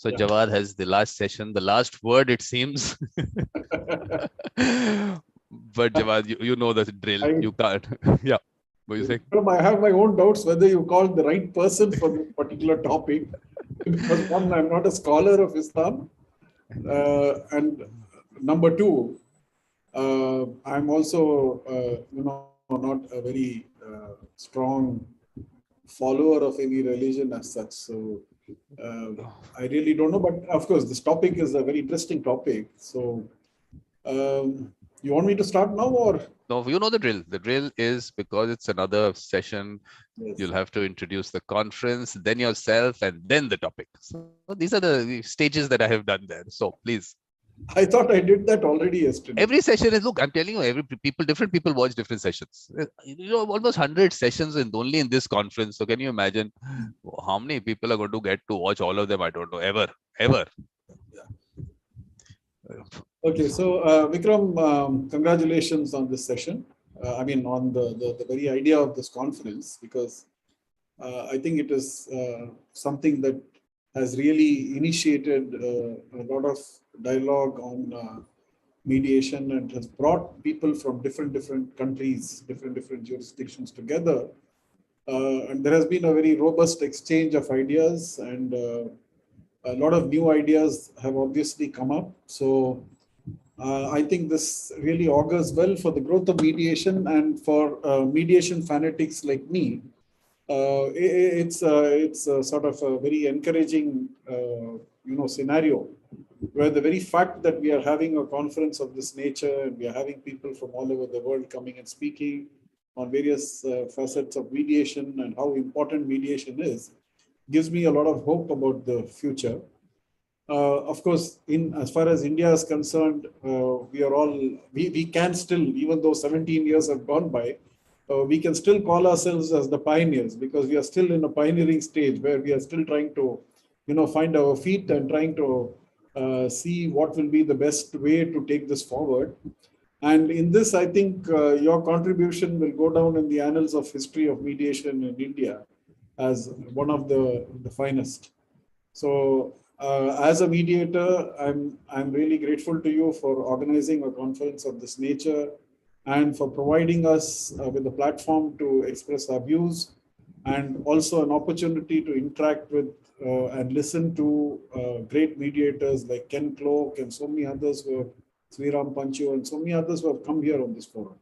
So Jawad has the last session, the last word, it seems. But Jawad, you know the drill. You can't. Yeah. What do you think? I have my own doubts whether you called the right person for this particular topic. Because one, I'm not a scholar of Islam. And number two, I'm also, not a very strong follower of any religion as such. So I really don't know. But of course, this topic is a very interesting topic. So you want me to start now or? No, you know the drill. The drill is, because it's another session, yes, you'll have to introduce the conference, then yourself, and then the topic. So these are the stages that I have done there. So please. I thought I did that already yesterday. Every session is, look, I'm telling you, different people watch different sessions. Almost 100 sessions only in this conference. So can you imagine how many people are going to get to watch all of them? I don't know, ever. Yeah. Okay, so Vikram, congratulations on this session. I mean, on the very idea of this conference, because I think it is something that has really initiated a lot of dialogue on mediation and has brought people from different countries, different jurisdictions together. And there has been a very robust exchange of ideas, and a lot of new ideas have obviously come up. So I think this really augurs well for the growth of mediation, and for mediation fanatics like me. It's a sort of a very encouraging, scenario, where the very fact that we are having a conference of this nature and we are having people from all over the world coming and speaking on various facets of mediation and how important mediation is, gives me a lot of hope about the future. Of course, as far as India is concerned, we can still, even though 17 years have gone by, we can still call ourselves as the pioneers, because we are still in a pioneering stage where we are still trying to, find our feet and trying to see what will be the best way to take this forward. And in this, I think your contribution will go down in the annals of history of mediation in India as one of the finest. So as a mediator, I'm really grateful to you for organizing a conference of this nature and for providing us with a platform to express our views, and also an opportunity to interact with and listen to great mediators like Ken Cloke and so many others who have, Sriram Panchu and so many others who have come here on this forum.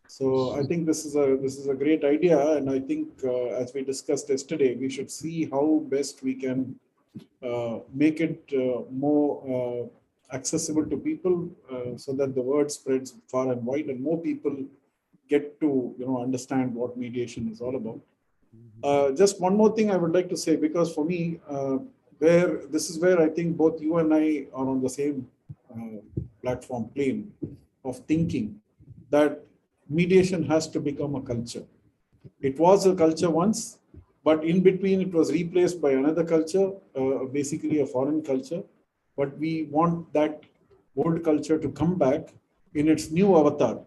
So I think this is a great idea, and I think as we discussed yesterday, we should see how best we can make it more accessible to people, so that the word spreads far and wide and more people get to understand what mediation is all about. Just one more thing I would like to say, because for me, this is where I think both you and I are on the same platform plane of thinking, that mediation has to become a culture. It was a culture once, but in between it was replaced by another culture, basically a foreign culture. But we want that old culture to come back in its new avatar,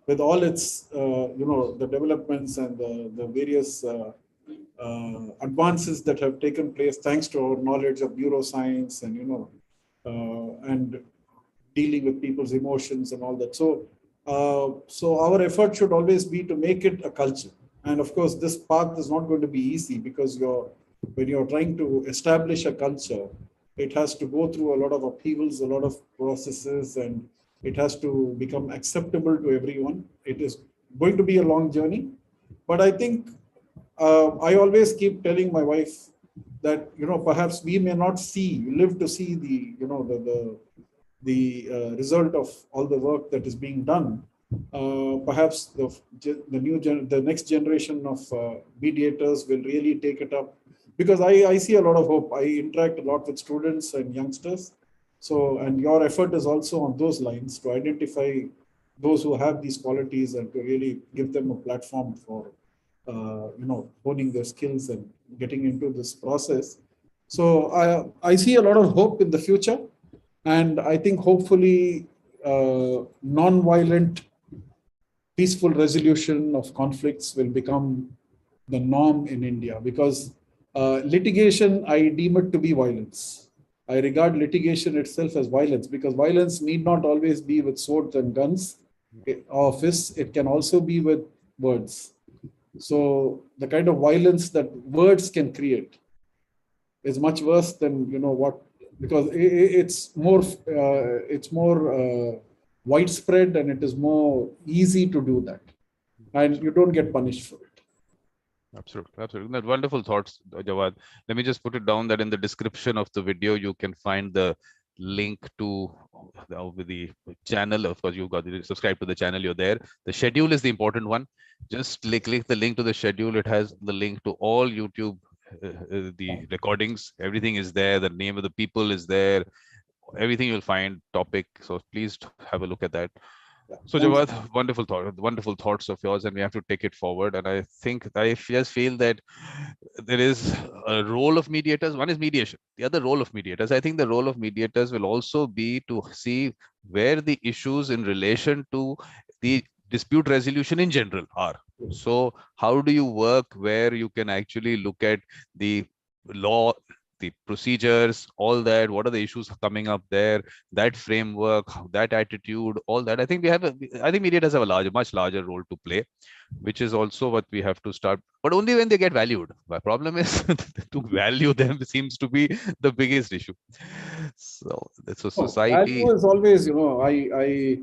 with all its, the developments and the various advances that have taken place thanks to our knowledge of neuroscience and, and dealing with people's emotions and all that. So our effort should always be to make it a culture. And of course, this path is not going to be easy, because when you're trying to establish a culture, it has to go through a lot of upheavals, a lot of processes, and it has to become acceptable to everyone. It is going to be a long journey. But I think I always keep telling my wife that, perhaps we may not live to see the result of all the work that is being done. Perhaps the next generation of mediators will really take it up, because I see a lot of hope. I interact a lot with students and youngsters. So, and your effort is also on those lines, to identify those who have these qualities and to really give them a platform for, honing their skills and getting into this process. So I see a lot of hope in the future. And I think hopefully non-violent, peaceful resolution of conflicts will become the norm in India, because litigation, I deem it to be violence. I regard litigation itself as violence, because violence need not always be with swords and guns or fists. It can also be with words. So the kind of violence that words can create is much worse than what, because it's more widespread, and it is more easy to do that, and you don't get punished for it. Absolutely, absolutely. That wonderful thoughts, Jawad. Let me just put it down that in the description of the video, you can find the link to the channel. Of course, you've got to subscribe to the channel. You're there. The schedule is the important one. Just click the link to the schedule. It has the link to all YouTube, the recordings. Everything is there. The name of the people is there. Everything you'll find, topic. So please have a look at that. So Jawad, wonderful thoughts of yours, and we have to take it forward. And I think I just feel that there is a role of mediators. One is mediation. The other role of mediators, I think the role of mediators will also be to see where the issues in relation to the dispute resolution in general are. So how do you work where you can actually look at the law, the procedures, all that, what are the issues coming up there, that framework, that attitude, all that. I think mediators have a much larger role to play, which is also what we have to start, but only when they get valued. My problem is to value them seems to be the biggest issue. So it's a society. Value is always, I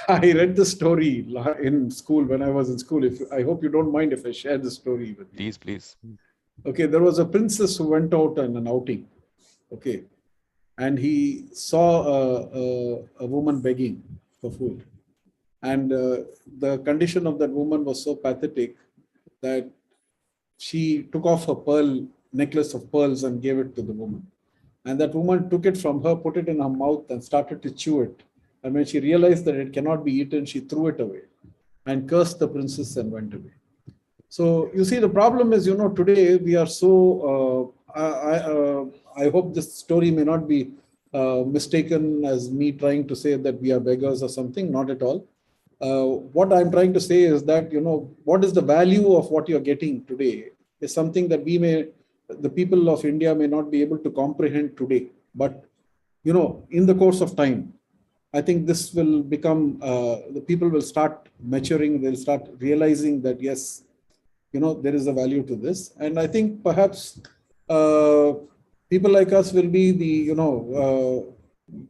I read the story in school when I was in school. I hope you don't mind if I share the story with you. Please. Okay, there was a princess who went out on an outing. Okay, and he saw a woman begging for food, and the condition of that woman was so pathetic that she took off her necklace of pearls and gave it to the woman. And that woman took it from her, put it in her mouth, and started to chew it. And when she realized that it cannot be eaten, she threw it away and cursed the princess and went away. So you see, the problem is, today we are so. I hope this story may not be mistaken as me trying to say that we are beggars or something. Not at all. What I'm trying to say is that, what is the value of what you're getting today is something that the people of India may not be able to comprehend today. But, in the course of time, I think this will become, the people will start maturing. They'll start realizing that, yes, there is a value to this. And I think perhaps people like us will be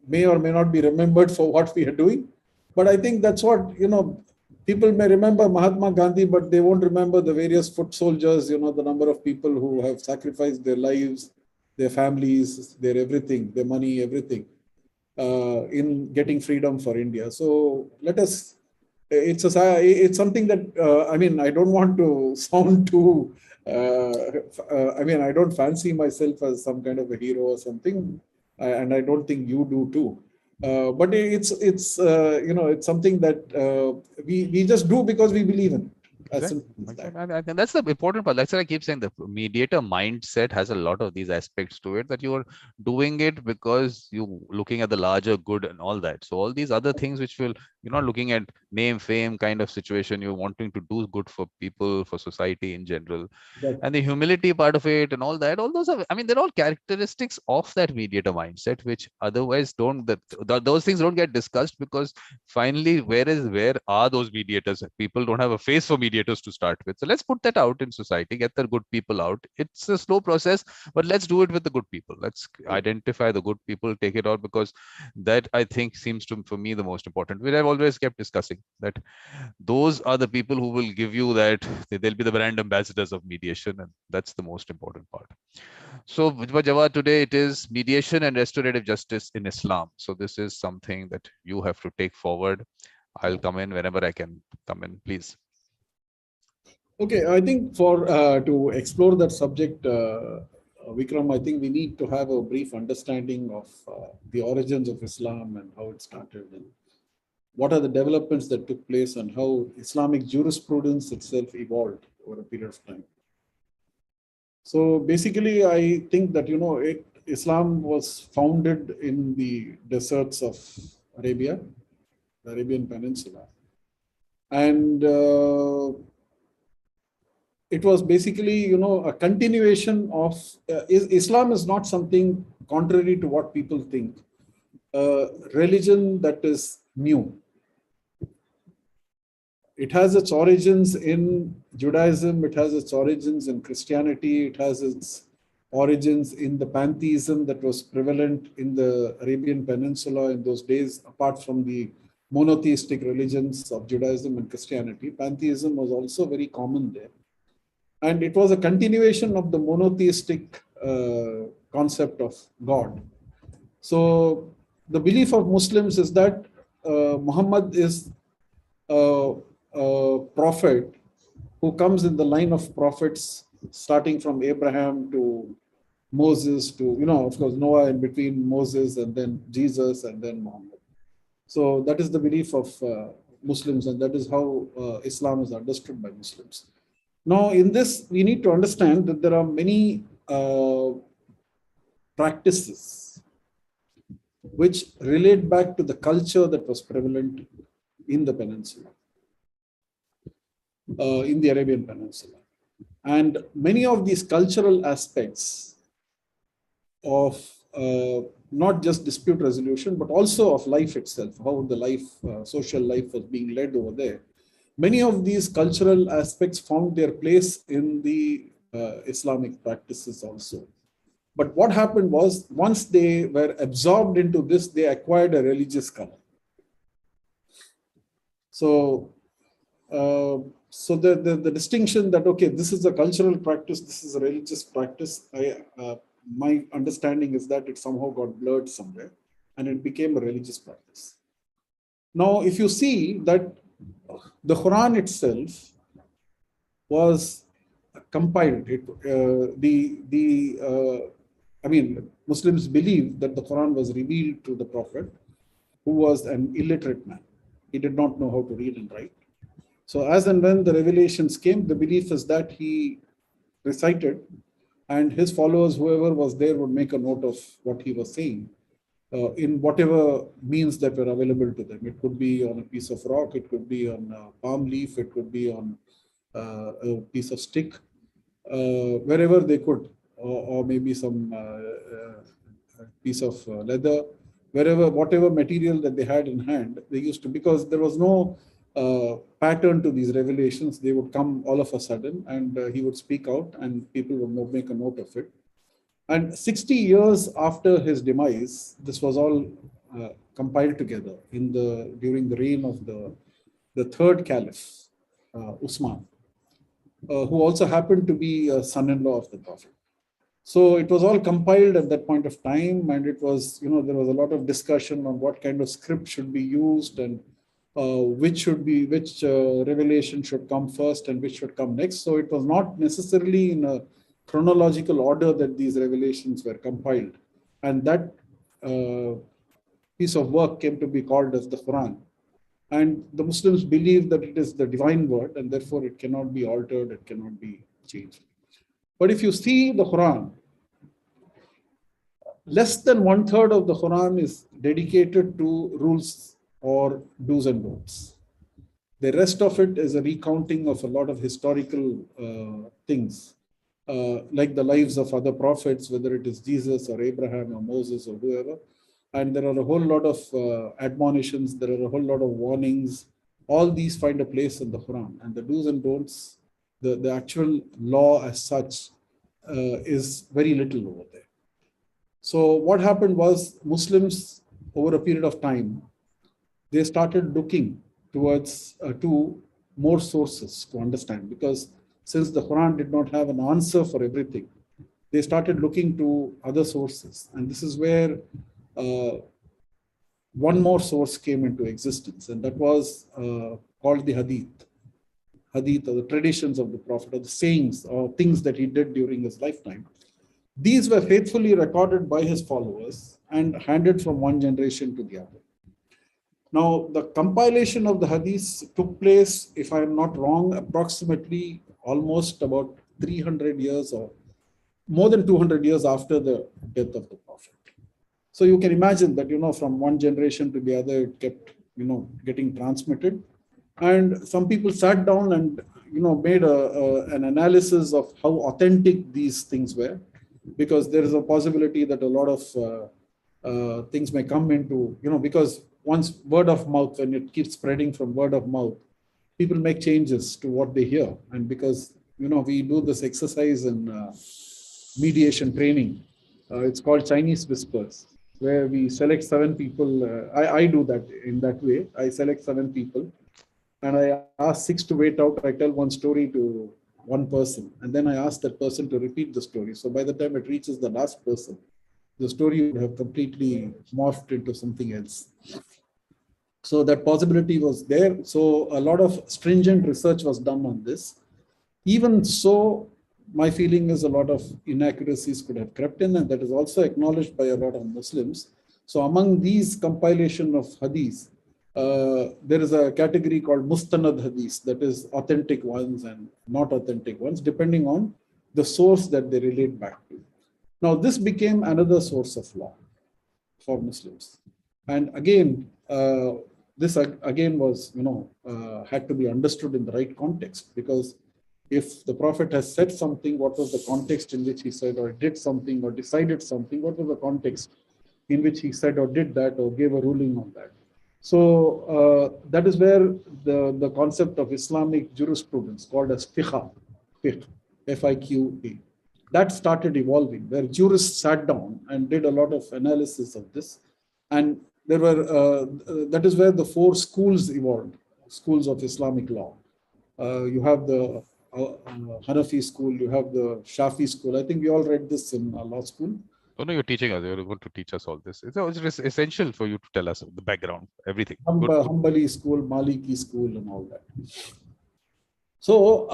may or may not be remembered for what we are doing. But I think that's what, people may remember Mahatma Gandhi, but they won't remember the various foot soldiers, the number of people who have sacrificed their lives, their families, their everything, their money, everything, in getting freedom for India. So let us, it's something that, I don't want to sound too, I don't fancy myself as some kind of a hero or something, and I don't think you do too. But it's something that we just do because we believe in it. Exactly. And that's the important part. That's what I keep saying. The mediator mindset has a lot of these aspects to it, that you are doing it because you're looking at the larger good and all that. So all these other things which you're not looking at name, fame kind of situation. You're wanting to do good for people, for society in general. Exactly. And the humility part of it and all that, all those are, they're all characteristics of that mediator mindset, which otherwise those things don't get discussed, because finally, where are those mediators? People don't have a face for mediators to start with. So let's put that out in society, get the good people out. It's a slow process, but let's do it with the good people. Let's identify the good people, take it out, because that, I think, seems to, for me, the most important. We have always kept discussing that those are the people who will give you that, they'll be the brand ambassadors of mediation, and that's the most important part. So Jawad, today it is mediation and restorative justice in Islam. So this is something that you have to take forward. I'll come in whenever I can come in, please. Okay, I think to explore that subject, Vikram, I think we need to have a brief understanding of the origins of Islam and how it started, and what are the developments that took place, and how Islamic jurisprudence itself evolved over a period of time. So basically, I think that, Islam was founded in the deserts of Arabia, the Arabian Peninsula. And it was basically, a continuation of, Islam is not something contrary to what people think, a religion that is new. It has its origins in Judaism, it has its origins in Christianity, it has its origins in the pantheism that was prevalent in the Arabian Peninsula in those days, apart from the monotheistic religions of Judaism and Christianity. Pantheism was also very common there. And it was a continuation of the monotheistic concept of God. So the belief of Muslims is that Muhammad is a prophet who comes in the line of prophets, starting from Abraham to Moses to, of course, Noah, in between Moses and then Jesus and then Muhammad. So that is the belief of Muslims, and that is how Islam is understood by Muslims. Now, in this, we need to understand that there are many practices which relate back to the culture that was prevalent in the peninsula, in the Arabian Peninsula. And many of these cultural aspects of not just dispute resolution, but also of life itself, how the life, social life was being led over there. Many of these cultural aspects found their place in the Islamic practices also. But what happened was, once they were absorbed into this, they acquired a religious color. So, the distinction that, okay, this is a cultural practice, this is a religious practice, my understanding is that it somehow got blurred somewhere and it became a religious practice. Now, if you see that the Quran itself was compiled, Muslims believe that the Quran was revealed to the Prophet, who was an illiterate man. He did not know how to read and write. So as and when the revelations came, the belief is that he recited, and his followers, whoever was there, would make a note of what he was saying in whatever means that were available to them. It could be on a piece of rock, it could be on a palm leaf, it could be on a piece of stick, wherever they could, or maybe some piece of leather, whatever material that they had in hand, they used to, because there was no pattern to these revelations. They would come all of a sudden, and he would speak out and people would make a note of it. And 60 years after his demise, this was all compiled together during the reign of the third caliph, Usman, who also happened to be a son-in-law of the Prophet. So it was all compiled at that point of time, and it was, there was a lot of discussion on what kind of script should be used, and which revelation should come first and which should come next. So it was not necessarily in a chronological order that these revelations were compiled. And that piece of work came to be called as the Quran. And the Muslims believe that it is the divine word, and therefore it cannot be altered, it cannot be changed. But if you see the Quran, less than 1/3 of the Quran is dedicated to rules or do's and don'ts. The rest of it is a recounting of a lot of historical things, like the lives of other prophets, whether it is Jesus or Abraham or Moses or whoever. And there are a whole lot of admonitions, there are a whole lot of warnings. All these find a place in the Quran. And the do's and don'ts, the actual law as such, is very little over there. So what happened was, Muslims, over a period of time, they started looking towards to more sources to understand, because since the Quran did not have an answer for everything, they started looking to other sources. And this is where one more source came into existence, and that was called the Hadith. Hadith, or the traditions of the Prophet, or the sayings or things that he did during his lifetime. These were faithfully recorded by his followers and handed from one generation to the other. Now, the compilation of the Hadiths took place, if I am not wrong, approximately almost about 300 years or more than 200 years after the death of the Prophet. So you can imagine that, from one generation to the other, it kept, getting transmitted. And some people sat down and, made an analysis of how authentic these things were. because there is a possibility that a lot of things may come into, because once word of mouth, when it keeps spreading from word of mouth, people make changes to what they hear. And because, we do this exercise in mediation training, it's called Chinese whispers, where we select 7 people. I do that in that way. I select 7 people and I ask 6 to wait out. I tell one story to one person, and then I ask that person to repeat the story. So by the time it reaches the last person, the story would have completely morphed into something else. So that possibility was there. So a lot of stringent research was done on this. Even so, my feeling is a lot of inaccuracies could have crept in, and that is also acknowledged by a lot of Muslims. So among these compilation of hadiths, there is a category called mustanad hadiths, that is authentic ones and not authentic ones, depending on the source that they relate back to. Now, this became another source of law for Muslims. And again, this again was, had to be understood in the right context, because if the Prophet has said something, what was the context in which he said, or did something, or decided something? What was the context in which he said or did that, or gave a ruling on that? So that is where the concept of Islamic jurisprudence, called as fiqh, F-I-Q-A, that started evolving, where jurists sat down and did a lot of analysis of this. And there were, that is where the 4 schools evolved, schools of Islamic law. You have the Hanafi school, you have the Shafi school. I think we all read this in law school. Oh, no, you're teaching us. You're going to teach us all this. It's essential for you to tell us the background, everything. Hanbali school, Maliki school, and all that. So,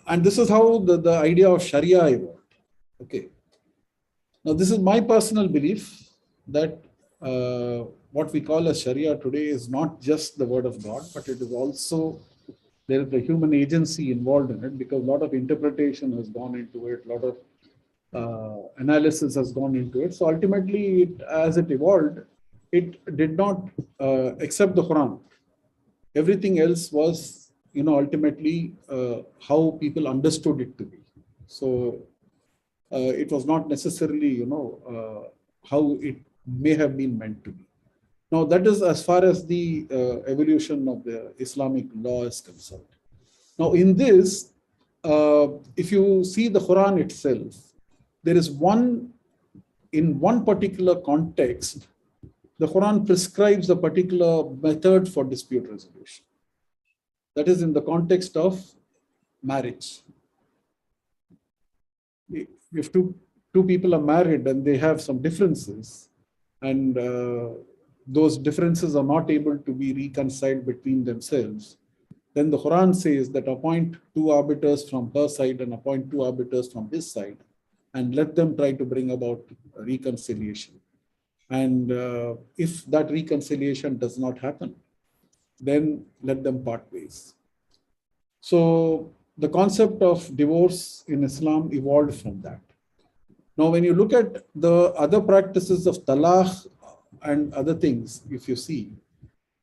and this is how the idea of sharia evolved. Okay. Now, this is my personal belief that what we call as sharia today is not just the word of God, but it is also, there is the human agency involved in it, because a lot of interpretation has gone into it, a lot of analysis has gone into it. So ultimately, as it evolved, it did not accept the Quran. Everything else was, ultimately how people understood it to be. So it was not necessarily, how it may have been meant to be. Now, that is as far as the evolution of the Islamic law is concerned. Now, in this, if you see the Quran itself, there is in one particular context, the Quran prescribes a particular method for dispute resolution. That is in the context of marriage. If two people are married and they have some differences, and those differences are not able to be reconciled between themselves, then the Quran says that appoint 2 arbiters from her side and appoint 2 arbiters from his side, and let them try to bring about reconciliation. And if that reconciliation does not happen, then let them part ways. So the concept of divorce in Islam evolved from that. Now, when you look at the other practices of talaq and other things, if you see,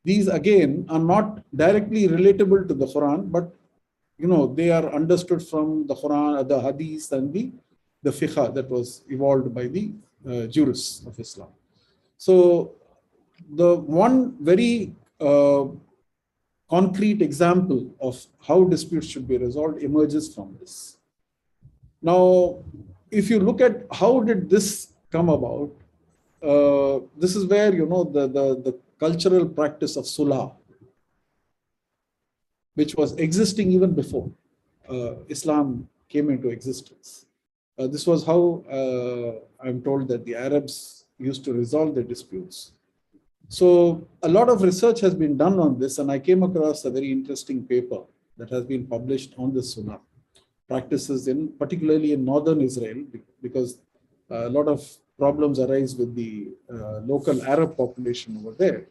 these again are not directly relatable to the Quran, but they are understood from the Quran, the hadith, and the fiqh that was evolved by the jurists of Islam. So the one very concrete example of how disputes should be resolved emerges from this. Now, if you look at how did this come about, this is where, the cultural practice of sulah, which was existing even before Islam came into existence. This was how I'm told that the Arabs used to resolve their disputes. So a lot of research has been done on this, and I came across a very interesting paper that has been published on the sulah practices, particularly in northern Israel, because a lot of problems arise with the local Arab population over there.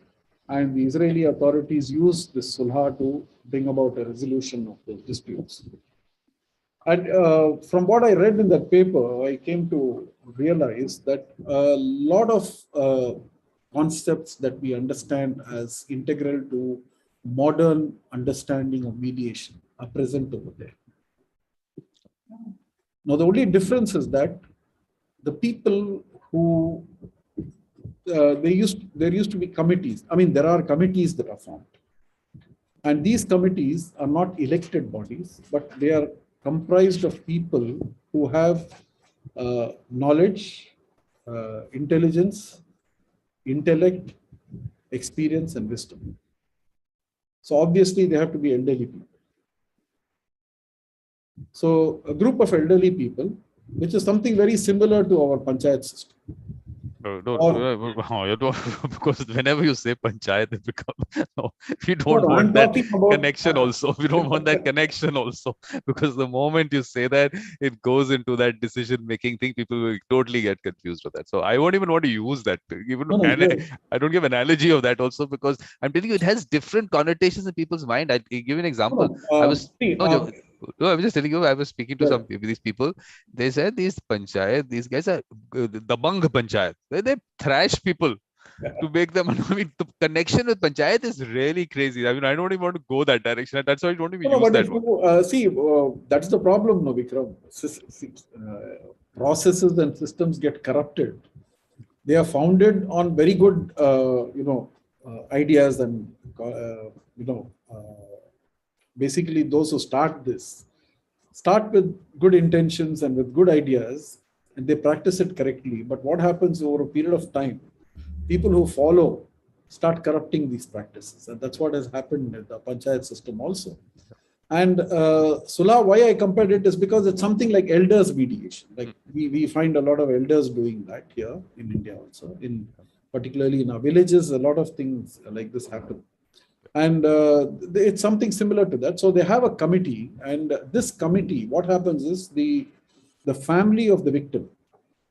And the Israeli authorities use this sulah to bring about a resolution of those disputes. And from what I read in that paper, I came to realize that a lot of concepts that we understand as integral to modern understanding of mediation are present over there. Now, the only difference is that the people who there used to be committees. I mean, there are committees that are formed. And these committees are not elected bodies, but they are comprised of people who have knowledge, intelligence, intellect, experience, and wisdom. So obviously, they have to be elderly people. So a group of elderly people, which is something very similar to our panchayat system. Because whenever you say panchayat, it becomes we don't No, want I'm that talking about connection also. We don't want that connection also, because the moment you say that, it goes into that decision-making thing. People will totally get confused with that. So I won't even want to use that. I don't give analogy of that also, because I'm telling you, it has different connotations in people's mind. I'll give you an example. I was I'm just telling you, I was speaking to some people, these people. They said these panchayat, these guys are dabang panchayat. They thrash people to make them. I mean, the connection with panchayat is really crazy. I mean, I don't even want to go that direction. That's why I don't even use that one. That's the problem, no, Vikram. Processes and systems get corrupted. They are founded on very good, ideas and, basically those who start with good intentions and with good ideas, and they practice it correctly. But what happens over a period of time, people who follow start corrupting these practices. And that's what has happened in the panchayat system also. And Sula, why I compared it is because it's something like elders mediation. Like we find a lot of elders doing that here in India also. Particularly in our villages, a lot of things like this happen. And it's something similar to that. So they have a committee, and this committee, what happens is the family of the victim,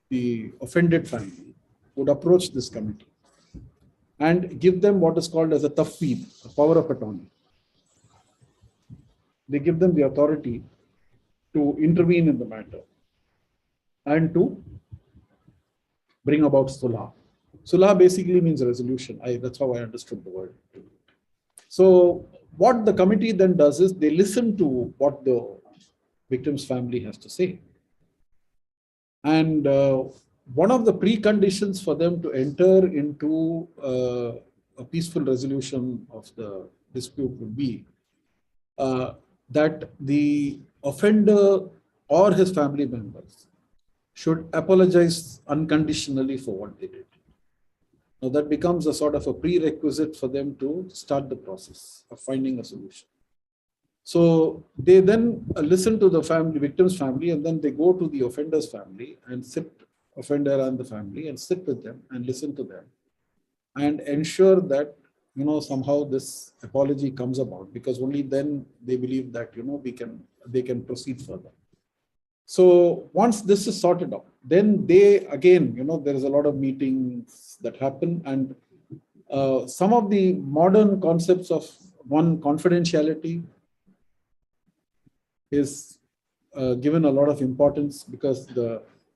the offended family, would approach this committee and give them what is called as a tafweed, a power of attorney. They give them the authority to intervene in the matter and to bring about sulah. Sulah basically means resolution. That's how I understood the word. So what the committee then does is they listen to what the victim's family has to say. And one of the preconditions for them to enter into a peaceful resolution of the dispute would be that the offender or his family members should apologize unconditionally for what they did. Now that becomes a sort of a prerequisite for them to start the process of finding a solution. So they then listen to the victim's family, and then they go to the offender's family and offender and the family, and sit with them and listen to them and ensure that, somehow this apology comes about, because only then they believe that, they can proceed further. So once this is sorted out, then they, again, there is a lot of meetings that happen, and some of the modern concepts of confidentiality is given a lot of importance, because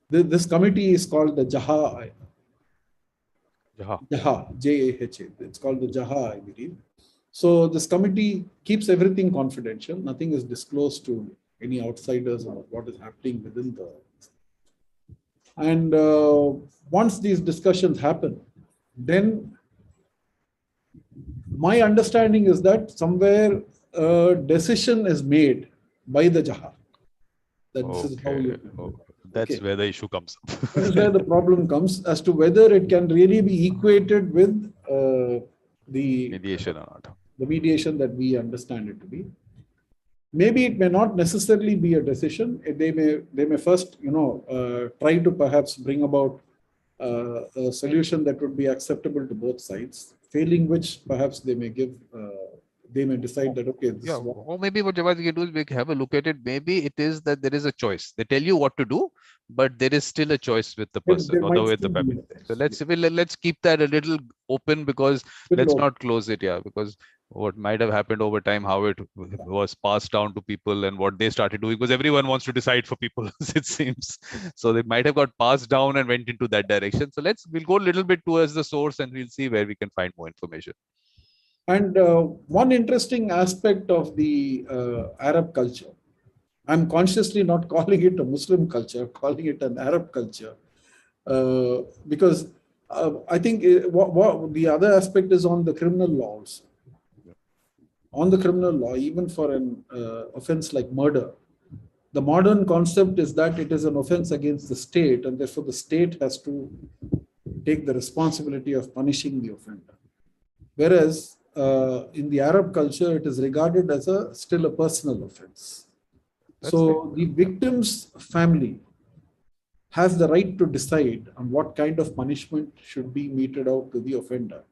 this committee is called the Jaha, J-A-H-A. It's called the Jaha, I believe. So this committee keeps everything confidential. Nothing is disclosed to any outsiders about what is happening within the. And once these discussions happen, then my understanding is that somewhere a decision is made by the Jaha. This is how you. That's where the issue comes up. That is where the problem comes, as to whether it can really be equated with the mediation or not. The mediation that we understand it to be. Maybe it may not necessarily be a decision. They may first, try to perhaps bring about a solution that would be acceptable to both sides. Failing which, perhaps they may decide that, okay, this is what. Or maybe what Jawad can do is we have a look at it. Maybe it is that there is a choice. They tell you what to do, but there is still a choice with the person or with the family. So let's keep that a little open, because let's not close it. Yeah, because what might have happened over time, how it was passed down to people and what they started doing, because everyone wants to decide for people, it seems. So they might have got passed down and went into that direction. So we'll go a little bit towards the source, and we'll see where we can find more information. And one interesting aspect of the Arab culture, I'm consciously not calling it a Muslim culture, calling it an Arab culture, Because I think what the other aspect is on the criminal laws. On the criminal law, even for an offense like murder, the modern concept is that it is an offense against the state, and therefore the state has to take the responsibility of punishing the offender. Whereas in the Arab culture, it is regarded as still a personal offense. So the victim's family has the right to decide on what kind of punishment should be meted out to the offender.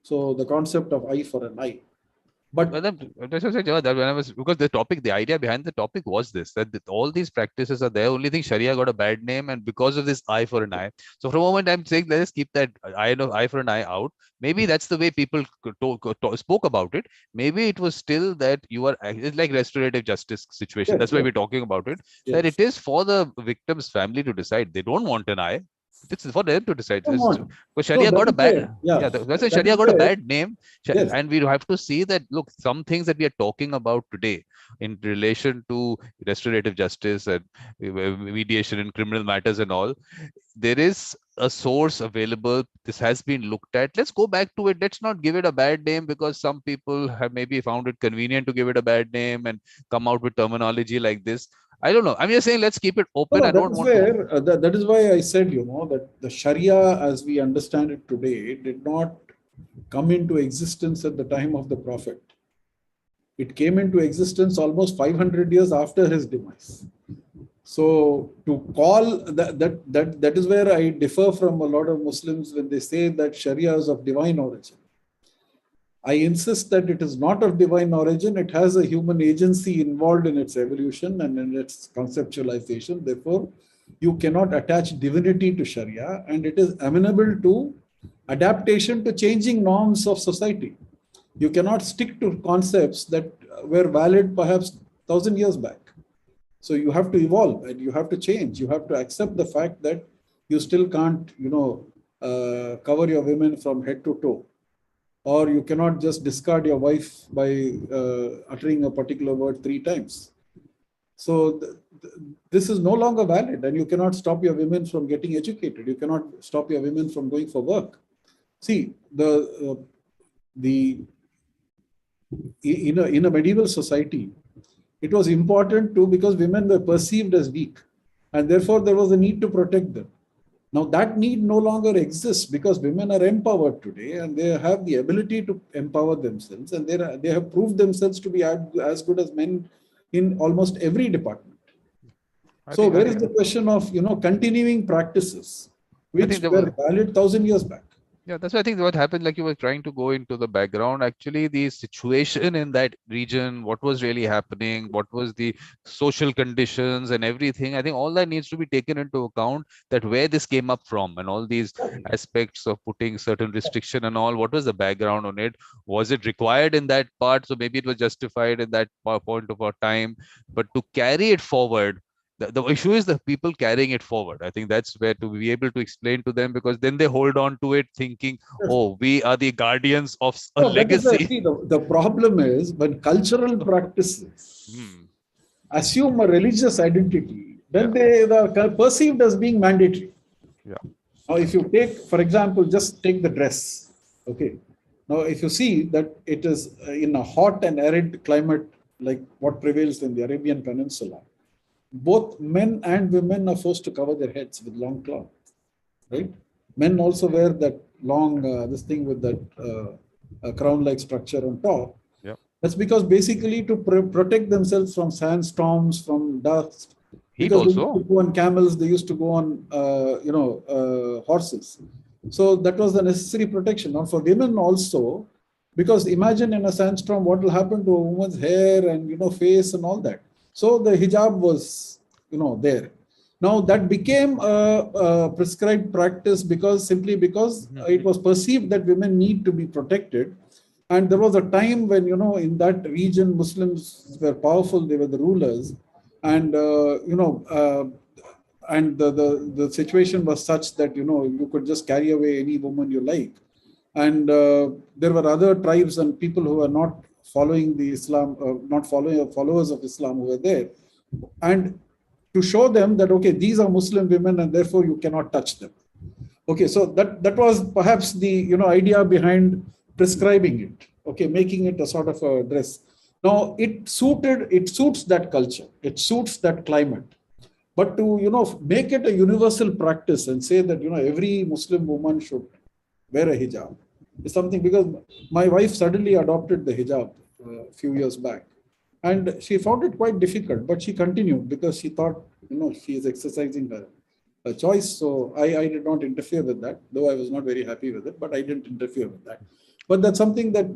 So the concept of eye for an eye. But that's what I said, that when I was, because the idea behind the topic was this, that all these practices are there. Only thing Sharia got a bad name, and because of this eye for an eye. So for a moment, I'm saying let's keep that eye for an eye out. Maybe that's the way people spoke about it. Maybe it was still that it's like restorative justice situation. That's why we're talking about it. That it is for the victim's family to decide. They don't want an eye. It's for them to decide. Because Sharia got a bad, that's why Sharia got a bad name. And we have to see that, look, some things that we are talking about today in relation to restorative justice and mediation in criminal matters and all, there is a source available. This has been looked at. Let's go back to it. Let's not give it a bad name because some people have maybe found it convenient to give it a bad name and come out with terminology like this. I don't know. I'm just saying, let's keep it open. I don't want to. That is why I said, that the Sharia, as we understand it today, did not come into existence at the time of the Prophet. It came into existence almost 500 years after his demise. So to call that is where I differ from a lot of Muslims when they say that Sharia is of divine origin. I insist that it is not of divine origin. It has a human agency involved in its evolution and in its conceptualization. Therefore, you cannot attach divinity to Sharia, and it is amenable to adaptation to changing norms of society. You cannot stick to concepts that were valid perhaps 1,000 years back. So you have to evolve and you have to change. You have to accept the fact that you still can't, cover your women from head to toe. Or you cannot just discard your wife by uttering a particular word 3 times. So this is no longer valid, and you cannot stop your women from getting educated. You cannot stop your women from going for work. See, in a medieval society, it was important because women were perceived as weak, and therefore there was a need to protect them. Now that need no longer exists because women are empowered today and they have the ability to empower themselves, and they have proved themselves to be as good as men in almost every department. So where is the question of continuing practices which were valid 1,000 years back? Yeah, that's why I think what happened, like you were trying to go into the background, actually the situation in that region, what was really happening, what was the social conditions and everything. I think all that needs to be taken into account, that where this came up from and all these aspects of putting certain restriction and all, what was the background on it? Was it required in that part? So maybe it was justified in that point of our time, but to carry it forward, the issue is the people carrying it forward. I think that's where to be able to explain to them, because then they hold on to it thinking, oh, we are the guardians of a legacy. The problem is when cultural practices assume a religious identity, then they are perceived as being mandatory. Yeah. Now, if you take, for example, just take the dress. Okay. Now, if you see that it is in a hot and arid climate like what prevails in the Arabian Peninsula, both men and women are forced to cover their heads with long cloth, right? Men also wear that long, this thing with that crown-like structure on top. Yeah. That's because basically to protect themselves from sandstorms, from dust. Heat because also. They used to go on camels, they used to go on, horses. So that was the necessary protection. Now for women also, because imagine in a sandstorm, what will happen to a woman's hair and, face and all that. So the hijab was, there. Now that became a prescribed practice simply because it was perceived that women need to be protected. And there was a time when, in that region, Muslims were powerful, they were the rulers. And, and the situation was such that, you could just carry away any woman you like. And there were other tribes and people who were not following the Islam, not followers of Islam who were there. And to show them that, okay, these are Muslim women and therefore you cannot touch them. Okay, so that was perhaps the idea behind prescribing it. Okay, making it a sort of a dress. Now it suits that culture, it suits that climate. But to make it a universal practice and say that every Muslim woman should wear a hijab is something, because my wife suddenly adopted the hijab a few years back, and she found it quite difficult, but she continued because she thought she is exercising her choice. So I did not interfere with that, though I was not very happy with it, but I didn't interfere with that. But that's something that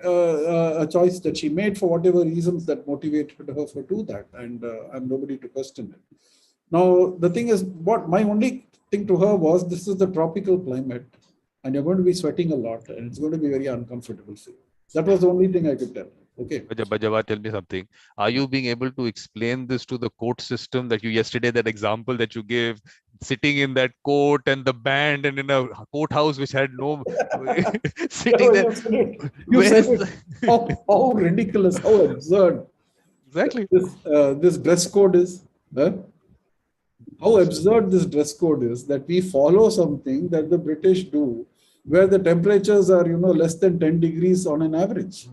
a choice that she made for whatever reasons that motivated her to do that, and I'm nobody to question it. Now the thing is, what my only thing to her was, this is the tropical climate, and you're going to be sweating a lot, and it's going to be very uncomfortable for you. That was the only thing I could tell. Okay. But Jawad, tell me something. Are you being able to explain this to the court system, that you yesterday, that example that you gave, sitting in that court and the band and in a courthouse which had no sitting there? You said it. How ridiculous, how absurd. Exactly. This dress code is. How absurd this dress code is, that we follow something that the British do, where the temperatures are less than 10 degrees on an average.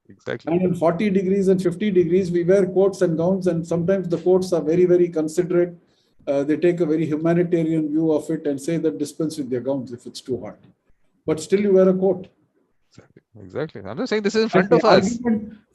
Exactly. And in 40 degrees and 50 degrees, we wear coats and gowns, and sometimes the coats are very, very considerate. They take a very humanitarian view of it and say that dispense with their gowns if it's too hot. But still you wear a coat. Exactly. I'm just saying this is in front of us.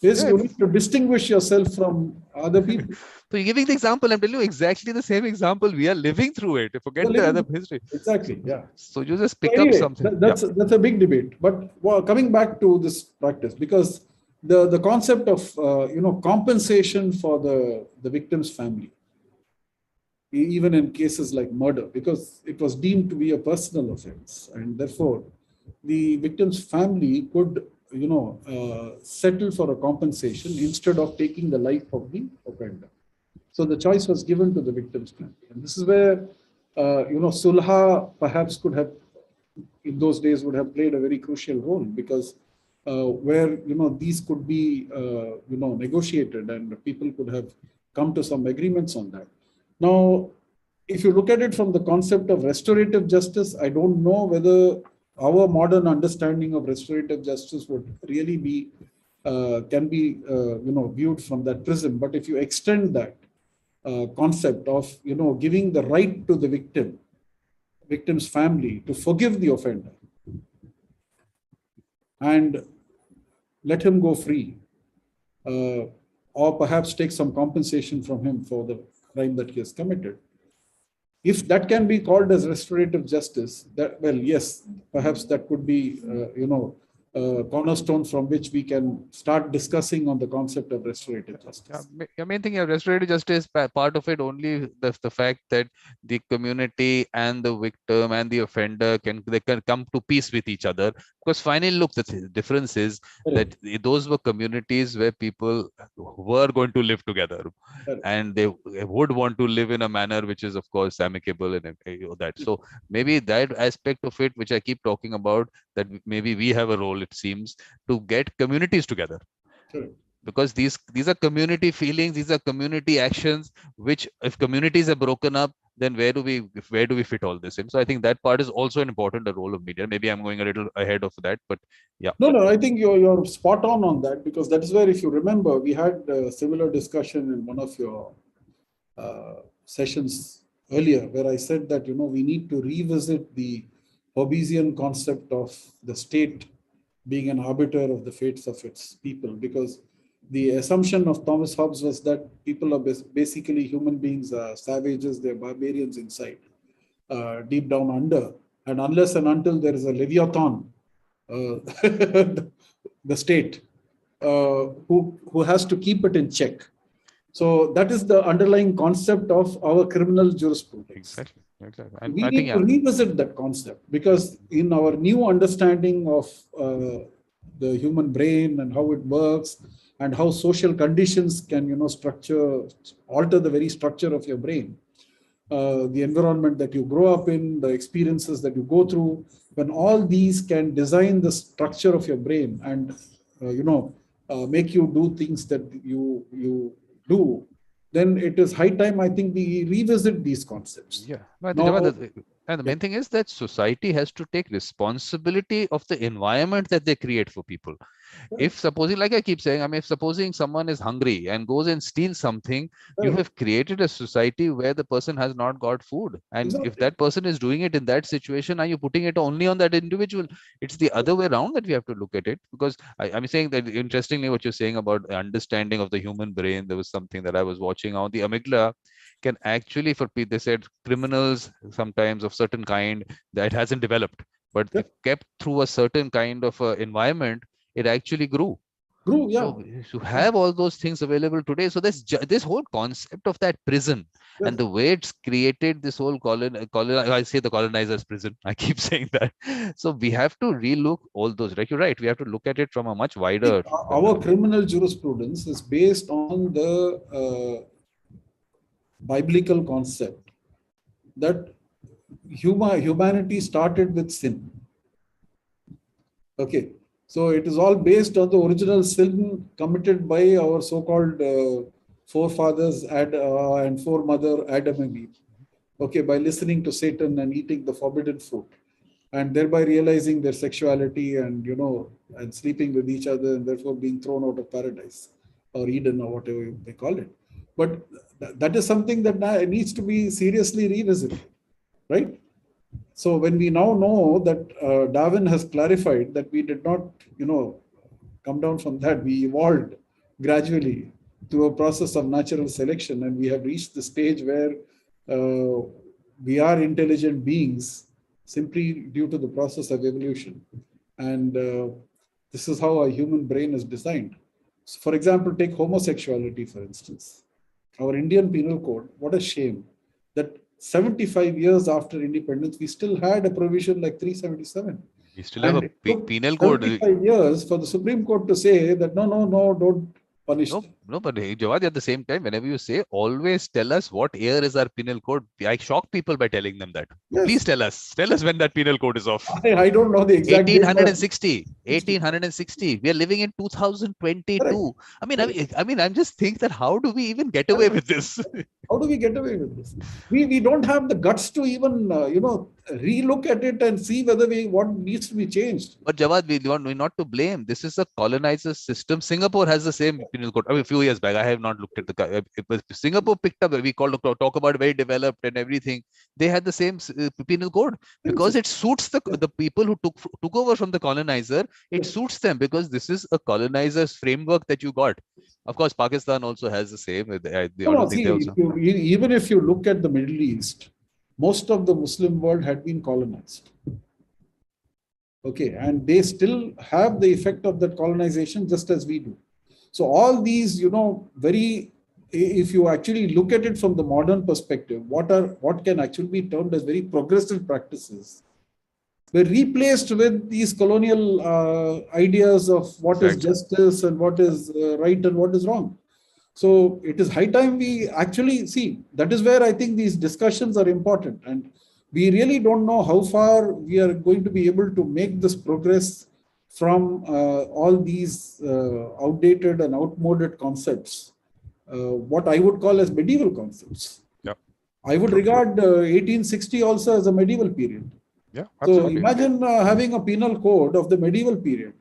Is you need to distinguish yourself from other people. So you're giving the example. I'm telling you exactly the same example. We are living through it. Forget the other history. Exactly. Yeah. So you just pick up something. That's a big debate. But coming back to this practice, because the concept of compensation for the victim's family, even in cases like murder, because it was deemed to be a personal offense, and therefore the victim's family could settle for a compensation instead of taking the life of the offender. So the choice was given to the victim's family, and this is where sulha perhaps could have, in those days, would have played a very crucial role, because where these could be negotiated and people could have come to some agreements on that. Now, if you look at it from the concept of restorative justice, I don't know whether our modern understanding of restorative justice would really be can be viewed from that prism. But if you extend that concept of giving the right to the victim's family to forgive the offender and let him go free, or perhaps take some compensation from him for the crime that he has committed. If that can be called as restorative justice, yes, perhaps that could be, cornerstone from which we can start discussing on the concept of restorative justice. Your main thing, restorative justice, part of it only the fact that the community and the victim and the offender can come to peace with each other. Because finally, look, the difference is that those were communities where people were going to live together, and they would want to live in a manner which is, of course, amicable and that. So maybe that aspect of it, which I keep talking about, that maybe we have a role, it seems, to get communities together. Because these are community feelings, these are community actions, which if communities are broken up, then where do we fit all this in? So I think that part is also an important role of media. Maybe I'm going a little ahead of that, but yeah. No, I think you're spot on that, because that is where, if you remember, we had a similar discussion in one of your sessions earlier, where I said that we need to revisit the Hobbesian concept of the state being an arbiter of the fates of its people, because the assumption of Thomas Hobbes was that people are basically human beings, savages, they're barbarians inside, deep down under. And unless and until there is a Leviathan, the state, who has to keep it in check. So that is the underlying concept of our criminal jurisprudence. Exactly. We need to revisit that concept, because in our new understanding of the human brain and how it works, and how social conditions can alter the very structure of your brain, the environment that you grow up in, the experiences that you go through, when all these can design the structure of your brain and make you do things that you do then it is high time, I think, we revisit these concepts. Yeah. Now, And the main thing is that society has to take responsibility of the environment that they create for people. If supposing, like I keep saying, I mean, if supposing someone is hungry and goes and steals something, you have created a society where the person has not got food. And if that person is doing it in that situation, are you putting it only on that individual? It's the other way around that we have to look at it. Because I'm saying that, interestingly, what you're saying about understanding of the human brain, there was something that I was watching on the amygdala can actually, for people, they said criminals sometimes of certain kind that hasn't developed, but if kept through a certain kind of environment, it actually grew. So to have all those things available today, so this whole concept of that prison and the way it's created this whole I say the colonizer's prison. I keep saying that. So we have to relook all those. Right, you're right. We have to look at it from a much wider. Our criminal jurisprudence is based on the biblical concept that humanity started with sin. Okay. So it is all based on the original sin committed by our so-called forefathers and foremother Adam and Eve. Okay, by listening to Satan and eating the forbidden fruit, and thereby realizing their sexuality and and sleeping with each other, and therefore being thrown out of paradise or Eden or whatever they call it. But that is something that needs to be seriously revisited, right? So when we now know that Darwin has clarified that we did not, come down from that, we evolved gradually through a process of natural selection, and we have reached the stage where we are intelligent beings simply due to the process of evolution. And this is how a human brain is designed. So for example, take homosexuality, for instance. Our Indian Penal Code, what a shame that 75 years after independence, we still had a provision like 377. We still have a penal code. 75 years for the Supreme Court to say that no, don't punish them. No, but hey, Jawad, at the same time, whenever you say, always tell us what year is our penal code. I shock people by telling them that. Yes. Please tell us when that penal code is off. I don't know the exact 1860. 1860. We are living in 2022. Correct. I mean, I'm just thinking that how do we even get away with this? How do we get away with this? We don't have the guts to even, relook at it and see whether what needs to be changed. But Jawad, we're not to blame. This is a colonizer system. Singapore has the same penal code. I mean, a few years back, I have not looked at Singapore picked up. We talk about very developed and everything. They had the same penal code because it suits the people who took over from the colonizer. It suits them because this is a colonizer's framework that you got. Of course, Pakistan also has the same. Even if you look at the Middle East, most of the Muslim world had been colonized. Okay, and they still have the effect of that colonization just as we do. So all these, if you actually look at it from the modern perspective, what can actually be termed as very progressive practices were replaced with these colonial ideas of what is justice and what is right and what is wrong. So it is high time we actually see. That is where I think these discussions are important. And we really don't know how far we are going to be able to make this progress from all these outdated and outmoded concepts, what I would call as medieval concepts. Yeah. I would regard 1860 also as a medieval period. Yeah, absolutely. So imagine having a penal code of the medieval period.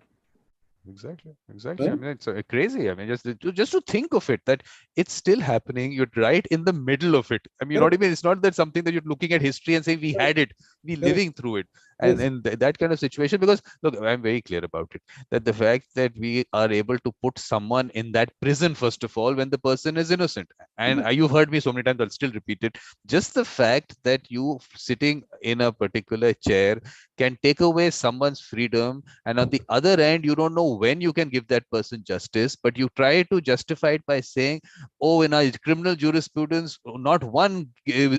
Exactly. Right? I mean, it's crazy. I mean, just to think of it, that it's still happening. You're right in the middle of it. I mean, it's not that something that you're looking at history and saying we had it, we living through it. And that kind of situation, because look, I'm very clear about it, that the fact that we are able to put someone in that prison, first of all, when the person is innocent. And you've heard me so many times, I'll still repeat it. Just the fact that you sitting in a particular chair can take away someone's freedom. And on the other end, you don't know when you can give that person justice, but you try to justify it by saying, oh, in our criminal jurisprudence, not one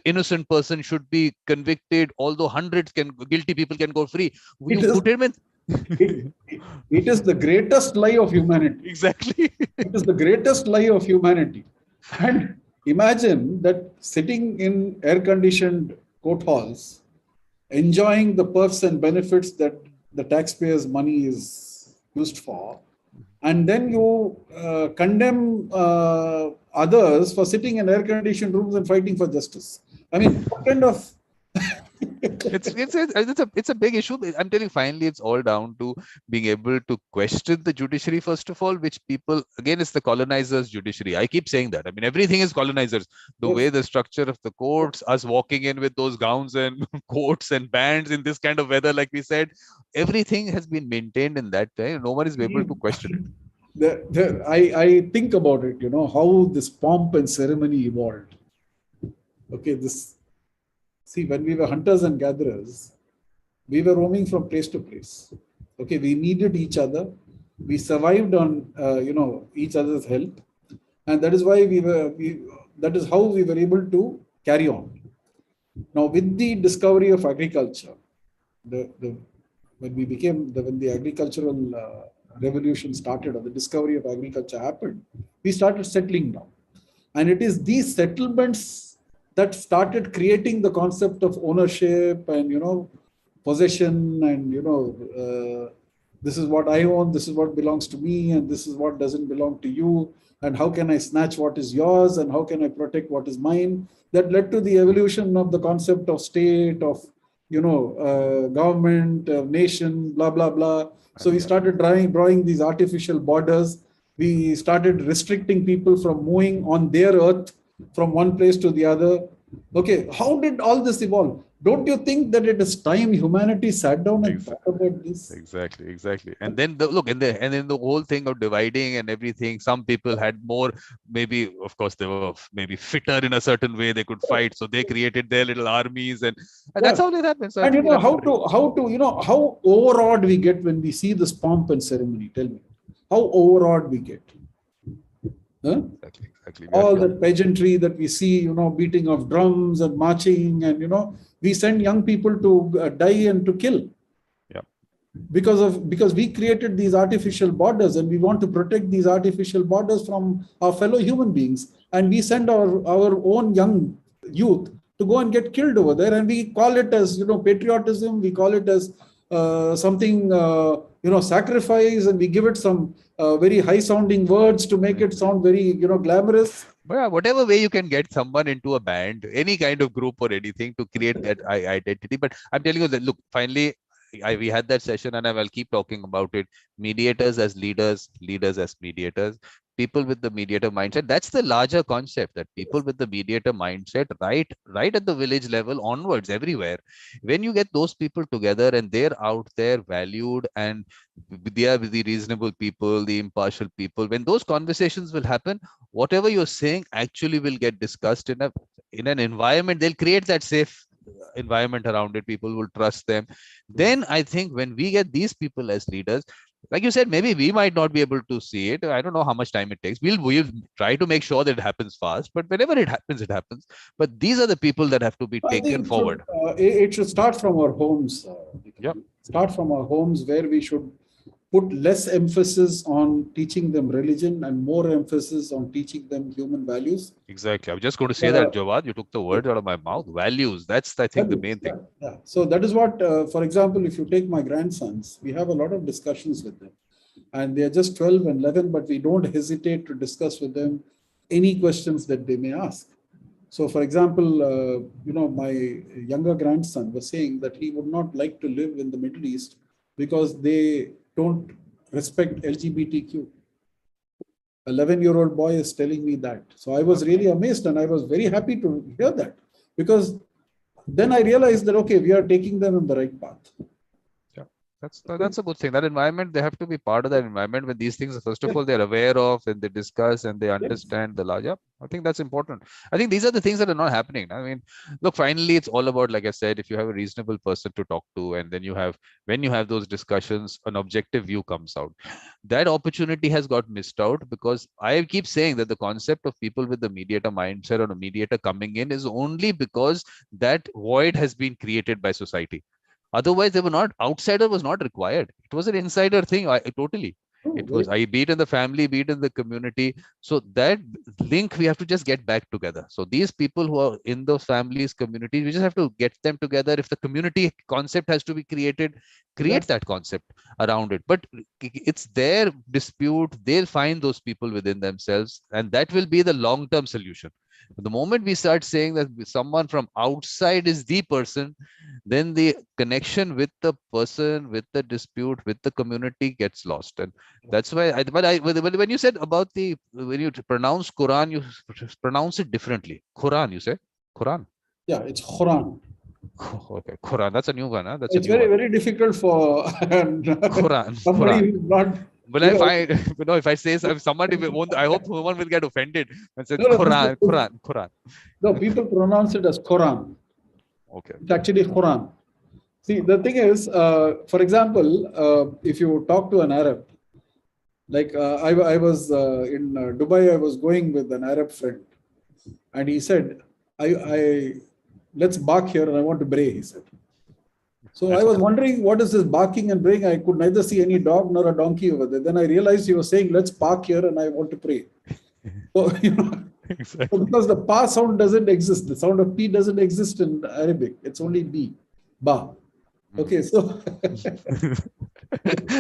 innocent person should be convicted, although hundreds guilty people can go free. It is the greatest lie of humanity. Exactly. It is the greatest lie of humanity. And imagine that sitting in air-conditioned court halls, enjoying the perks and benefits that the taxpayers' money is used for, and then you condemn others for sitting in air-conditioned rooms and fighting for justice. I mean, what kind of it's a big issue. I'm telling you, finally, it's all down to being able to question the judiciary first of all, which people again it's the colonizers' judiciary. I keep saying that. I mean, everything is colonizers. The way yes, the structure of the courts, us walking in with those gowns and coats and bands in this kind of weather, like we said, everything has been maintained in that time. No one is able to question it. I think about it, how this pomp and ceremony evolved. Okay, see, when we were hunters and gatherers, we were roaming from place to place. Okay, we needed each other. We survived on, each other's help, and that is why that is how we were able to carry on. Now, with the discovery of agriculture, when the agricultural revolution started, or the discovery of agriculture happened, we started settling down. And it is these settlements that started creating the concept of ownership and, possession and, this is what I own, this is what belongs to me, and this is what doesn't belong to you. And how can I snatch what is yours, and how can I protect what is mine? That led to the evolution of the concept of state, of government, nation, blah, blah, blah. So we started drawing these artificial borders. We started restricting people from moving on their earth from one place to the other. Okay, how did all this evolve? Don't you think that it is time humanity sat down and thought about this? Exactly. And then then the whole thing of dividing and everything. Some people had more, maybe, of course, they were maybe fitter in a certain way. They could fight, so they created their little armies, and that's how it happens. So I And think we'll have how overawed we get when we see this pomp and ceremony. Tell me, how overawed we get. Huh? Exactly. All that pageantry that we see, beating of drums and marching, and we send young people to die and to kill. Yeah. Because we created these artificial borders, and we want to protect these artificial borders from our fellow human beings, and we send our own young youth to go and get killed over there, and we call it as patriotism. We call it as something sacrifice, and we give it some very high sounding words to make it sound very glamorous. But yeah, whatever way you can get someone into a band, any kind of group or anything to create that identity. But I'm telling you that, look, finally, we had that session, and I will keep talking about it. Mediators as leaders, leaders as mediators, people with the mediator mindset. That's the larger concept, that people with the mediator mindset, right at the village level onwards, everywhere. When you get those people together and they're out there valued, and they are the reasonable people, the impartial people, when those conversations will happen, whatever you're saying actually will get discussed in an environment. They'll create that safe environment around it. People will trust them. Then I think when we get these people as leaders, like you said, maybe we might not be able to see it. I don't know how much time it takes. We'll try to make sure that it happens fast, but whenever it happens, it happens. But these are the people that have to be taken forward. It should start from our homes. Yep. Start from our homes, where we should put less emphasis on teaching them religion and more emphasis on teaching them human values. Exactly. I was just going to say that, Jawad. You took the words out of my mouth. Values. That's, I think, the main thing. Yeah. So that is what, for example, if you take my grandsons, we have a lot of discussions with them. And they are just 12 and 11, but we don't hesitate to discuss with them any questions that they may ask. So, for example, my younger grandson was saying that he would not like to live in the Middle East because they don't respect LGBTQ. 11-year-old boy is telling me that. So I was really amazed, and I was very happy to hear that, because then I realized that, okay, we are taking them in the right path. That's a good thing. That environment, they have to be part of that environment when these things, first of all, they're aware of, and they discuss and they understand the larger. I think that's important. I think these are the things that are not happening. I mean, look, finally, it's all about, like I said, if you have a reasonable person to talk to, and then when you have those discussions, an objective view comes out. That opportunity has got missed out, because I keep saying that the concept of people with the mediator mindset or a mediator coming in is only because that void has been created by society. Otherwise, they were not. Outsider was not required. It was an insider thing. Totally. Oh, It was, very I be it in the family, be it in the community. So that link we have to just get back together. So these people who are in those families, communities, we just have to get them together. If the community concept has to be created, create that's that concept around it. But it's their dispute. They'll find those people within themselves, and that will be the long-term solution. The moment we start saying that someone from outside is the person, then the connection with the person, with the dispute, with the community gets lost. And that's why when you said about the, when you pronounce Quran, you pronounce it differently. Quran, you say? Quran. yeah, it's Quran. Okay, Quran. That's a new one, huh? That's a It's new very, one. very difficult for Quran, somebody Quran. who's not, Well, you if know, I, if I say, if somebody won't, I hope no one will get offended and say no, no, Quran, Quran, Quran. no, people pronounce it as Quran. Okay. It's actually Quran. See, the thing is, for example, if you talk to an Arab, like I was in Dubai, I was going with an Arab friend, and he said, I let's bark here and I want to bray, he said. So I was wondering, what is this barking and braying? I could neither see any dog nor a donkey over there. Then I realized he was saying, let's park here and I want to pray. So, Exactly. because the pa sound doesn't exist. The sound of P doesn't exist in Arabic. It's only B, ba. Okay, so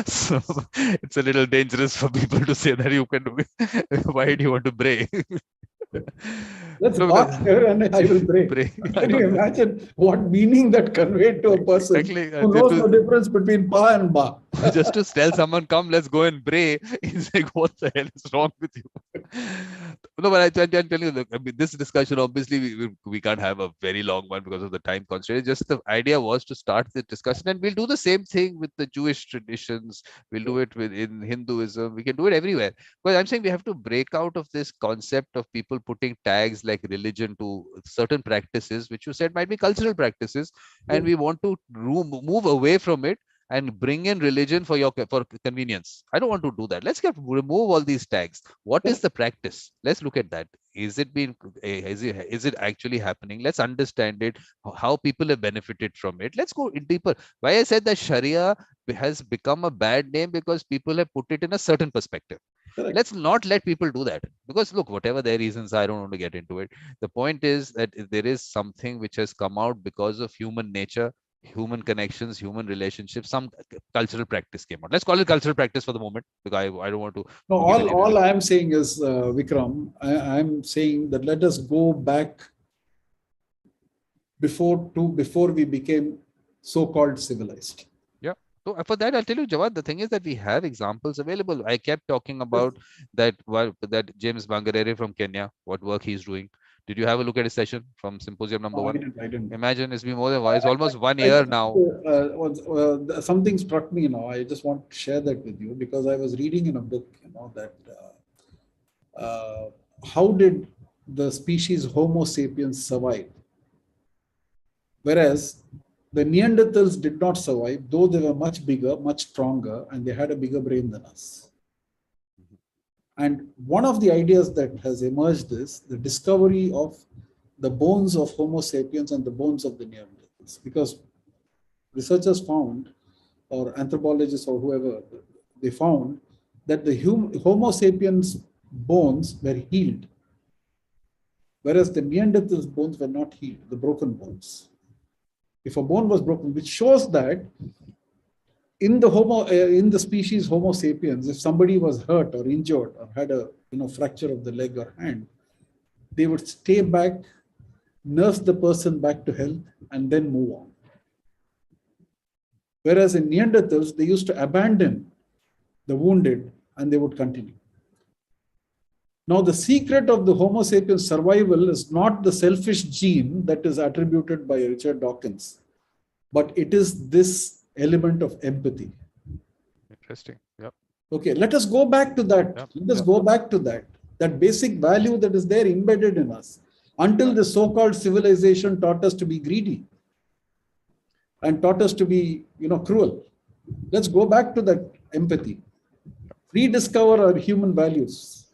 So it's a little dangerous for people to say that you can do it. Why do you want to pray? let's No, bark here and I will pray. pray. Can you imagine what meaning that conveyed to a person Exactly. who knows the difference between pa and ba? Just to tell someone, come, let's go and pray. He's like, what the hell is wrong with you? No, but I tell you, look, I mean, this discussion, obviously, we can't have a very long one because of the time constraint. Just the idea was to start the discussion, and we'll do the same thing with the Jewish traditions. We'll do it with in Hinduism. We can do it everywhere. But I'm saying we have to break out of this concept of people putting tags like religion to certain practices, which you said might be cultural practices, and we want to move away from it and bring in religion for your for convenience. I don't want to do that. Let's remove all these tags. What is the practice? Let's look at that. Is it being, is it actually happening? Let's understand it, how people have benefited from it. Let's go in deeper. Why I said that Sharia has become a bad name, because people have put it in a certain perspective. Correct. Let's not let people do that, because look, whatever their reasons, I don't want to get into it. The point is that there is something which has come out because of human nature, human connections, human relationships, some cultural practice came out. Let's call it cultural practice for the moment, because I don't want to No, give any all religion. I'm saying is, Vikram, I'm saying that let us go back before we became so-called civilized. Yeah. So for that, I'll tell you, Jawad, the thing is that we have examples available. I kept talking about that James Bangarere from Kenya, what work he's doing. Did you have a look at his session from symposium number No, I 1? didn't. Imagine, it's been more than, it's almost 1 year now. Something struck me now. I just want to share that with you, because I was reading in a book, that how did the species Homo sapiens survive? Whereas the Neanderthals did not survive, though they were much bigger, much stronger, and they had a bigger brain than us. And one of the ideas that has emerged is the discovery of the bones of Homo sapiens and the bones of the Neanderthals. Because researchers found, or anthropologists or whoever, they found that the Homo sapiens bones were healed, whereas the Neanderthals bones were not healed, the broken bones. If a bone was broken, which shows that in the species Homo sapiens, if somebody was hurt or injured or had a fracture of the leg or hand, they would stay back, nurse the person back to health, and then move on. Whereas in Neanderthals, they used to abandon the wounded and they would continue. Now, the secret of the Homo sapiens survival is not the selfish gene that is attributed by Richard Dawkins, but it is this element of empathy. Interesting. Yep. Okay, let us go back to that. Yep. Let us go back to that basic value that is there embedded in us, until the so-called civilization taught us to be greedy and taught us to be, cruel. Let's go back to that empathy. Rediscover our human values.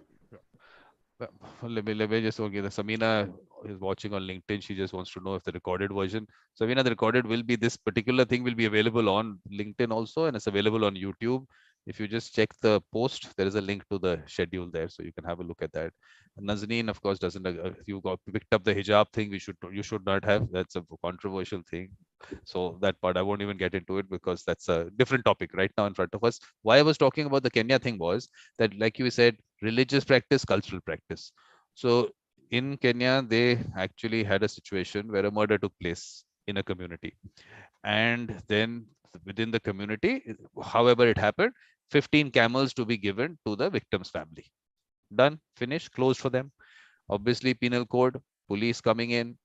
Let me just, okay, the Samina is watching on LinkedIn. She just wants to know if the recorded version. Samina, the recorded will be, this particular thing will be available on LinkedIn also, and it's available on YouTube. If you just check the post, there is a link to the schedule there, so you can have a look at that. Nazneen, of course, doesn't. You got picked up the hijab thing. You should not have. That's a controversial thing. So that part I won't even get into it because that's a different topic right now in front of us. Why I was talking about the Kenya thing was that, like you said, religious practice, cultural practice. So in Kenya, they actually had a situation where a murder took place in a community, and then within the community, however it happened, 15 camels to be given to the victim's family. Done, finished, closed for them. Obviously, penal code, police coming in,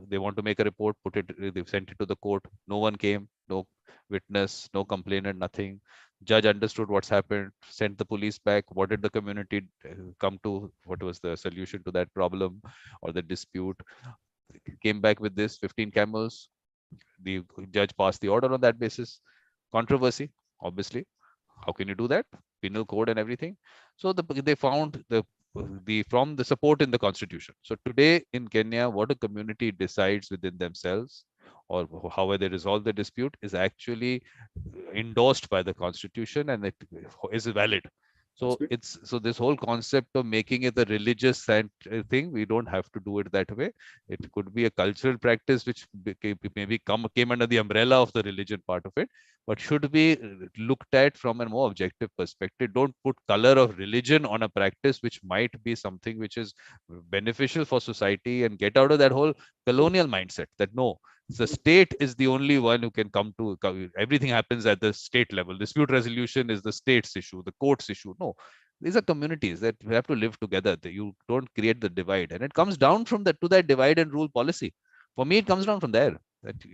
they want to make a report, put it, they've sent it to the court. No one came, no witness, no complainant, nothing. Judge understood what's happened, sent the police back. What did the community come to? What was the solution to that problem or the dispute? Came back with this 15 camels. The judge passed the order on that basis. Controversy, obviously. How can you do that? Penal code and everything. So they found the from the support in the constitution. So today in Kenya, what a community decides within themselves or however they resolve the dispute is actually endorsed by the constitution, and it is valid. So it's so this whole concept of making it a religious thing, we don't have to do it that way. It could be a cultural practice which maybe came under the umbrella of the religion part of it, but should be looked at from a more objective perspective. Don't put color of religion on a practice which might be something which is beneficial for society, and get out of that whole colonial mindset that no, the state is the only one who can come to everything happens at the state level. Dispute resolution is the state's issue, the court's issue. No, these are communities that have to live together. You don't create the divide, and it comes down from that to that divide and rule policy. For me, it comes down from there.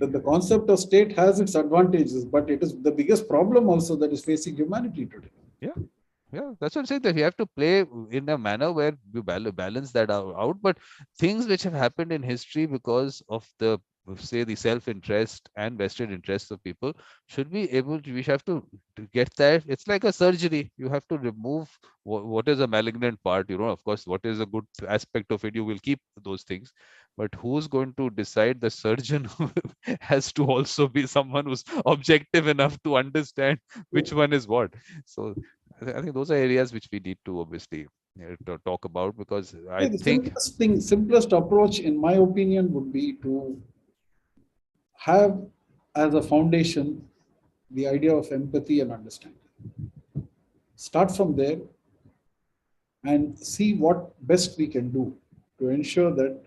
The concept of state has its advantages, but it is the biggest problem also that is facing humanity today. Yeah, that's what I'm saying, that we have to play in a manner where we balance that out. But things which have happened in history because of the, say, the self-interest and vested interests of people should be able to, we have to get that. It's like a surgery. You have to remove what is a malignant part, of course, what is a good aspect of it, you will keep those things. But who's going to decide? The surgeon has to also be someone who's objective enough to understand which one is what. So I think those are areas which we need to obviously talk about, because I think the simplest approach, in my opinion, would be to have as a foundation the idea of empathy and understanding. Start from there and see what best we can do to ensure that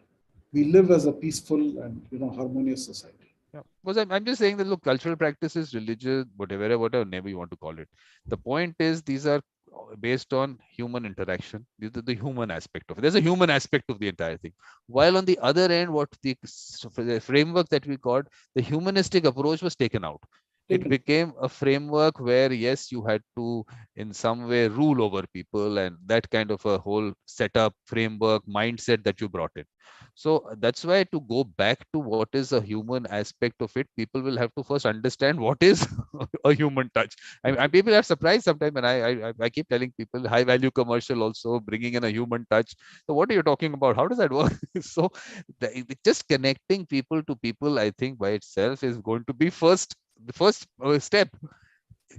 we live as a peaceful and harmonious society. Yeah, because I'm just saying that, look, cultural practices, religion, whatever name you want to call it. The point is, these are based on human interaction. These are the human aspect of it. There's a human aspect of the entire thing. While on the other end, what the framework that we got, the humanistic approach was taken out. It became a framework where, yes, you had to in some way rule over people, and that kind of a whole setup, framework, mindset that you brought in. So that's why, to go back to what is a human aspect of it, people will have to first understand what is a human touch. People are surprised sometimes, and I keep telling people, high value commercial also bringing in a human touch. So what are you talking about? How does that work? So just connecting people to people, I think by itself is going to be the first step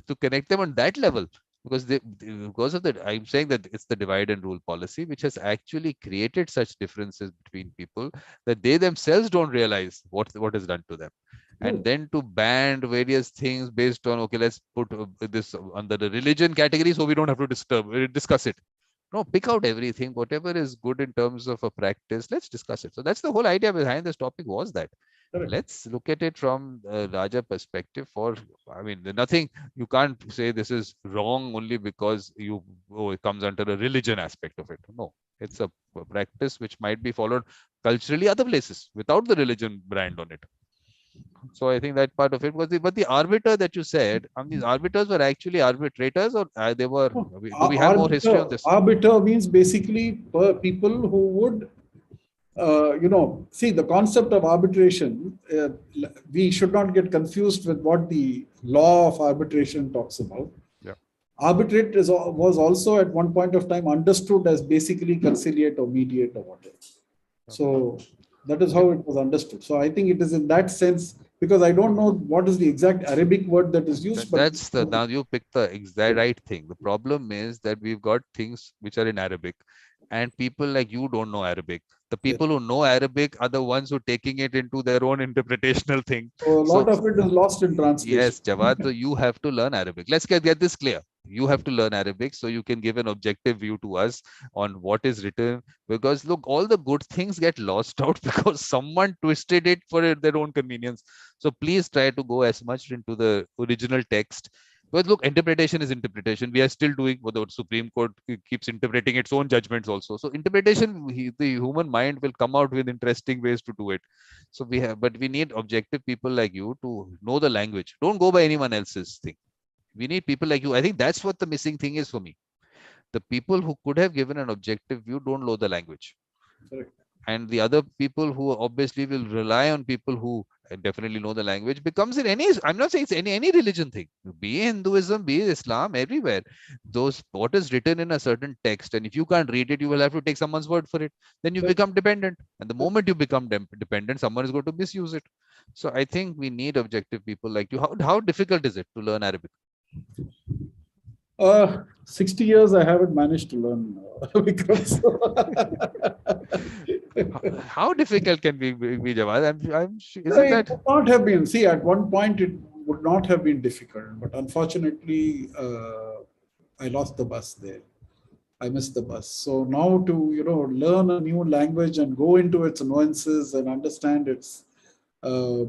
to connect them on that level. Because of that, I'm saying that it's the divide and rule policy which has actually created such differences between people that they themselves don't realize what is done to them. And then to ban various things based on, okay, let's put this under the religion category so we don't have to discuss it. No, pick out everything, whatever is good in terms of a practice, let's discuss it. So that's the whole idea behind this topic, was that let's look at it from a larger perspective. Nothing, you can't say this is wrong only because it comes under a religion aspect of it. No, it's a practice which might be followed culturally other places without the religion brand on it. So I think that part of it was but the arbiter that you said, these arbiters were actually arbitrators, or they were, do we have more history on this? Arbiter means basically people who would see, the concept of arbitration, we should not get confused with what the law of arbitration talks about. Yeah. Arbitrate was also at one point of time understood as basically conciliate or mediate or whatever. So that is how it was understood. So I think it is in that sense because I don't know what is the exact Arabic word that is used. But Now you picked the exact right thing. The problem is that we've got things which are in Arabic, and people like you don't know Arabic. The people who know Arabic are the ones who are taking it into their own interpretational thing. so a lot So of it is lost in translation. yes, Jawad, so you have to learn Arabic. Let's get this clear. You have to learn Arabic so you can give an objective view to us on what is written. Because look, all the good things get lost out because someone twisted it for their own convenience. So please try to go as much into the original text. But look, interpretation is interpretation. We are still doing what the Supreme Court keeps interpreting its own judgments also. So interpretation, the human mind will come out with interesting ways to do it. So but we need objective people like you to know the language. Don't go by anyone else's thing. We need people like you. I think that's what the missing thing is for me. The people who could have given an objective view don't know the language. Correct. And the other people who obviously will rely on people who definitely know the language becomes in any, I'm not saying it's any religion thing, be Hinduism, be Islam, everywhere. What is written in a certain text, and if you can't read it, you will have to take someone's word for it. Then you become dependent. And the moment you become dependent, someone is going to misuse it. So I think we need objective people like you. How difficult is it to learn Arabic? 60 years I haven't managed to learn Vikram. How difficult can be Jawad? I'm sure, isn't that? It would not have been. See, at one point it would not have been difficult, but unfortunately, I lost the bus there. I missed the bus. So now to learn a new language and go into its nuances and understand its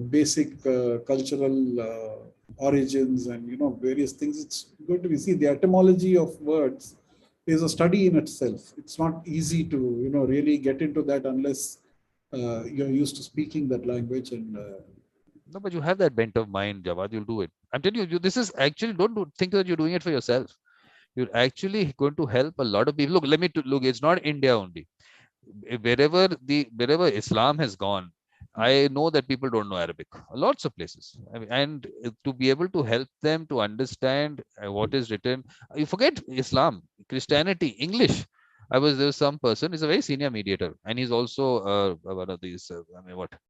basic cultural origins and various things, it's going to be, see, the etymology of words is a study in itself. It's not easy to really get into that unless you're used to speaking that language. And no, but you have that bent of mind, Jawad. You'll do it. I'm telling you, this is actually, don't think that you're doing it for yourself. You're actually going to help a lot of people. Look, it's not India only. Wherever Islam has gone, I know that people don't know Arabic. Lots of places. And to be able to help them to understand what is written, you forget Islam, Christianity, English. There was some person, he's a very senior mediator, and he's also one of these,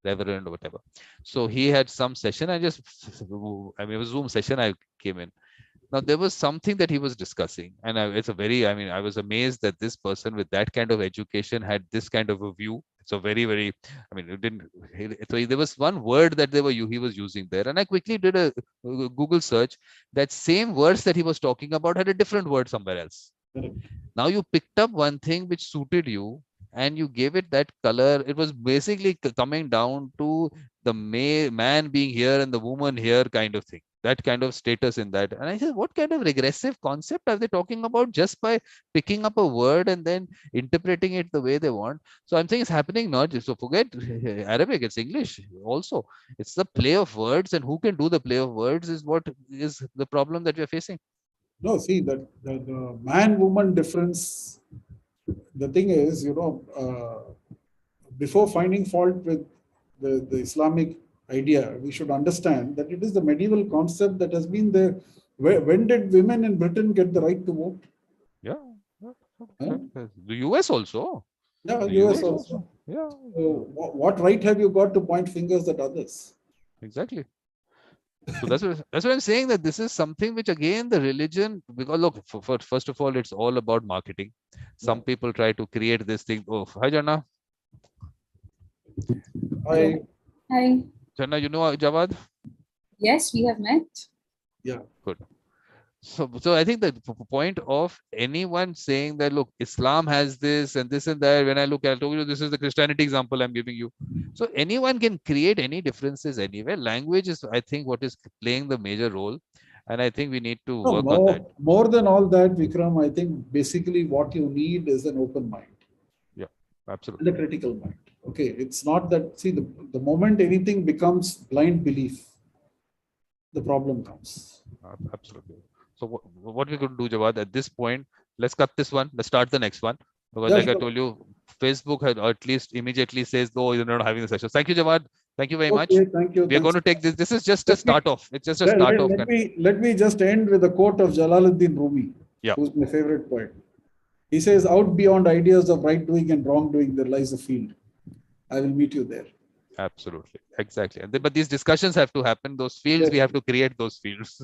reverend or whatever. So he had some session. It was a Zoom session. I came in. Now, there was something that he was discussing, and I was amazed that this person with that kind of education had this kind of a view. So very, very, there was one word that he was using there, and I quickly did a Google search. That same words that he was talking about had a different word somewhere else. Now you picked up one thing which suited you, and you gave it that color. It was basically coming down to the man being here and the woman here kind of thing. That kind of status in that. And I said, what kind of regressive concept are they talking about just by picking up a word and then interpreting it the way they want? So I'm saying it's happening not just, so forget Arabic, it's English also. It's the play of words, and who can do the play of words is what is the problem that we're facing. No, see, that the man-woman difference, the thing is, before finding fault with the Islamic idea, we should understand that it is the medieval concept that has been there. When did women in Britain get the right to vote? Yeah. The US also. Yeah, US also. Yeah. So what right have you got to point fingers at others? Exactly. So that's what I'm saying, that this is something which, again, the religion, because look, first of all, it's all about marketing. Some people try to create this thing. Oh, hi, Janna. Hi. Hi. Janna, you know Jawad? Yes, we have met. Yeah. Good. So I think the point of anyone saying that, look, Islam has this and this and that, when I told you this is the Christianity example I'm giving you. So anyone can create any differences anywhere. Language is, I think, what is playing the major role. And I think we need to work on that. More than all that, Vikram, I think basically what you need is an open mind. Yeah, absolutely. And a critical mind. Okay, it's not that, see, the moment anything becomes blind belief, the problem comes. Absolutely. So what we could do, Jawad, at this point, let's cut this one. Let's start the next one. Because like I told you, Facebook had at least immediately says, "Oh, you're not having the session." Thank you, Jawad. Thank you very much. Thank you. We are going to take this. This is just a start off. It's just a start off. Let me just end with a quote of Jalaluddin Rumi, who's my favorite poet. He says, "Out beyond ideas of right doing and wrong doing, there lies a field. I will meet you there." Absolutely. Exactly. But these discussions have to happen. Those fields, we have to create those fields.